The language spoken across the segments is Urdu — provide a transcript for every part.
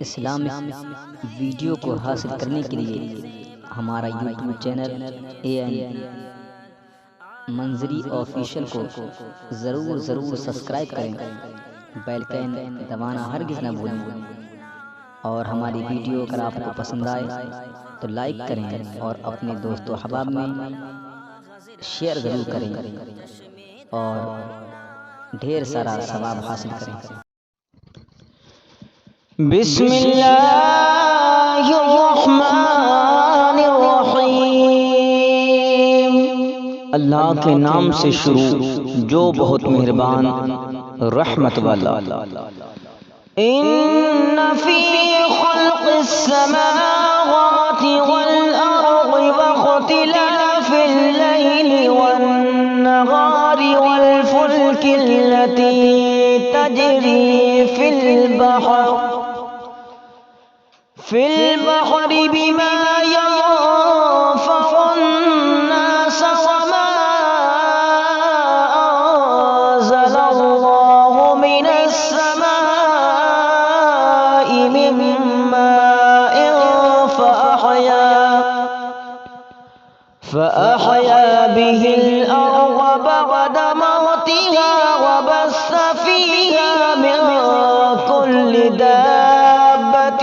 اسلامک ویڈیو کو حاصل کرنے کے لیے ہمارا یوٹیوب چینل AN منظری آفیشیل کو ضرور سبسکرائب کریں، بیل آئکن دبانا ہرگز نہ بھولیں، اور ہماری ویڈیو اگر آپ کو پسند آئے تو لائک کریں اور اپنے دوست و احباب میں شیئر ضرور کریں اور ڈھیر سارا ثواب حاصل کریں۔ بسم اللہ الرحمن الرحیم، اللہ کے نام سے شروع جو بہت مہربان رحمت والا۔ ان فی خلق السماوات والارض واختلاف اللیل والنہار والفلک التي تجری فی البحر بما ينفع الناس وما أنزل الله من السماء من ماء فأحيا به الأرض بعد موتها وبث فيها من كل دابة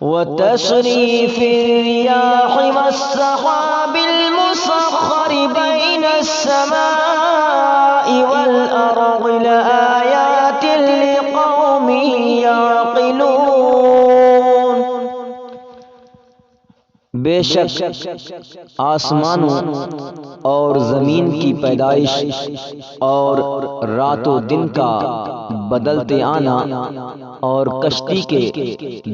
وتصريف الرياح والسحاب المسخر بين السماء والأرض لآيات لقوم يعقلون۔ بے شک آسمانوں اور زمین کی پیدائش اور رات و دن کا بدلتے آنا اور کشتی کے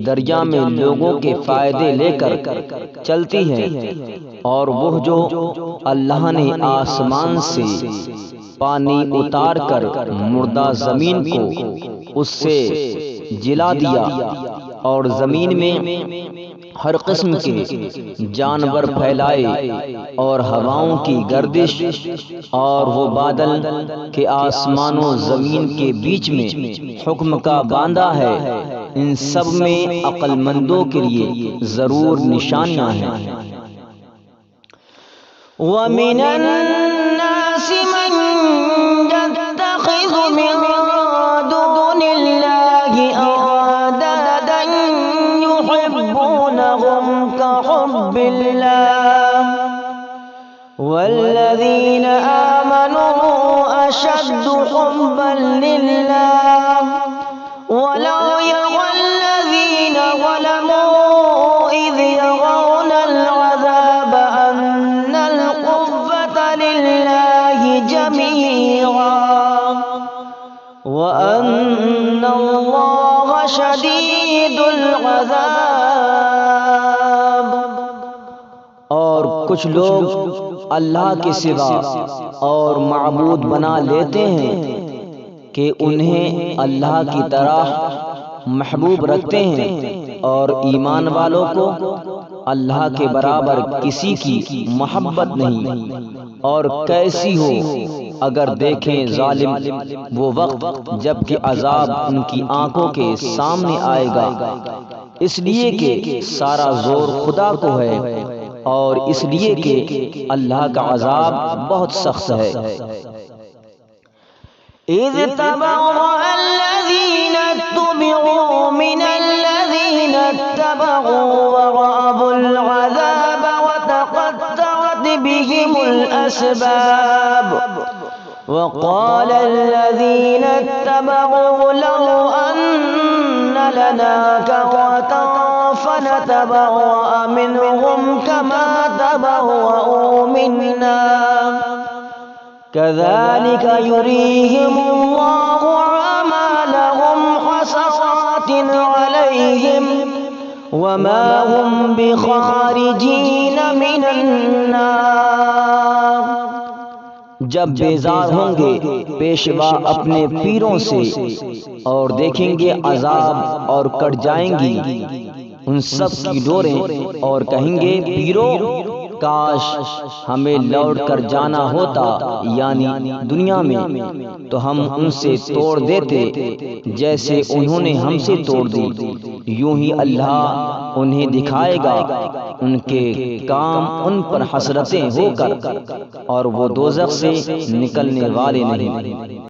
دریا میں لوگوں کے فائدے لے کر چلتی ہے، اور وہ جو اللہ نے آسمان سے پانی اتار کر مردہ زمین کو اس سے جلا دیا اور زمین میں ہر قسم کے جانور پھیلائے اور ہواؤں کی گردش، اور وہ بادل کہ آسمان و زمین کے بیچ میں حکم کا باندھا ہے، ان سب میں عقل مندوں کے لیے ضرور نشانیاں ہیں۔ وَمِنَ النَّاسِ مَن يَتَّخِذُ مِن دُونِ اللَّهِ أَندَادًا يُحِبُّونَهُمْ كَحُبِّ اللَّهِ وَالَّذِينَ آمَنُوا أَشَدُّ حُبًّا لِلَّهِ وَلَوْ يَرَى الَّذِينَ ظَلَمُوا إِذْ يَرَوْنَ الْعَذَابَ أَنَّ الْقُوَّةَ لِلَّهِ جَمِيعًا وَأَنَّ اللَّهَ شَدِيدُ الْعَذَابِ۔ اور کچھ لوگ اللہ کے سوا اور معبود بنا لیتے ہیں کہ انہیں اللہ کی طرح محبوب رکھتے ہیں، اور ایمان والوں کو اللہ کے برابر کسی کی محبت نہیں۔ اور کیسی ہو اگر دیکھیں ظالم وہ وقت جب کہ عذاب ان کی آنکھوں کے سامنے آئے گا، اس لیے کہ سارا زور خدا کو ہے، اور اس لیے کہ اللہ کا عذاب بہت سخت ہے۔ اذ تبرأ الذین اتبعوا من الذین اتبعوا ورأوا العذاب وتقطعت بهم الأسباب وقال الذین اتبعوا لو أن لنا كرة فنتبرأ منهم كما تبرأوا منا كذلك يريهم الله أعمالهم حسرات عليهم وما هم بخارجين من النار۔ جب بیزار ہوں گے پیشوا اپنے پیروں سے اور دیکھیں گے عذاب اور کٹ جائیں گی ان سب کی ڈوریں، اور کہیں گے پیرو کاش ہمیں لوٹ کر جانا ہوتا یعنی دنیا میں، تو ہم ان سے توڑ دیتے جیسے انہوں نے ہم سے توڑ دی۔ یوں ہی اللہ انہیں دکھائے گا ان کے کام ان پر حسرتیں ہو کر، اور وہ دوزخ سے نکلنے والے نہیں۔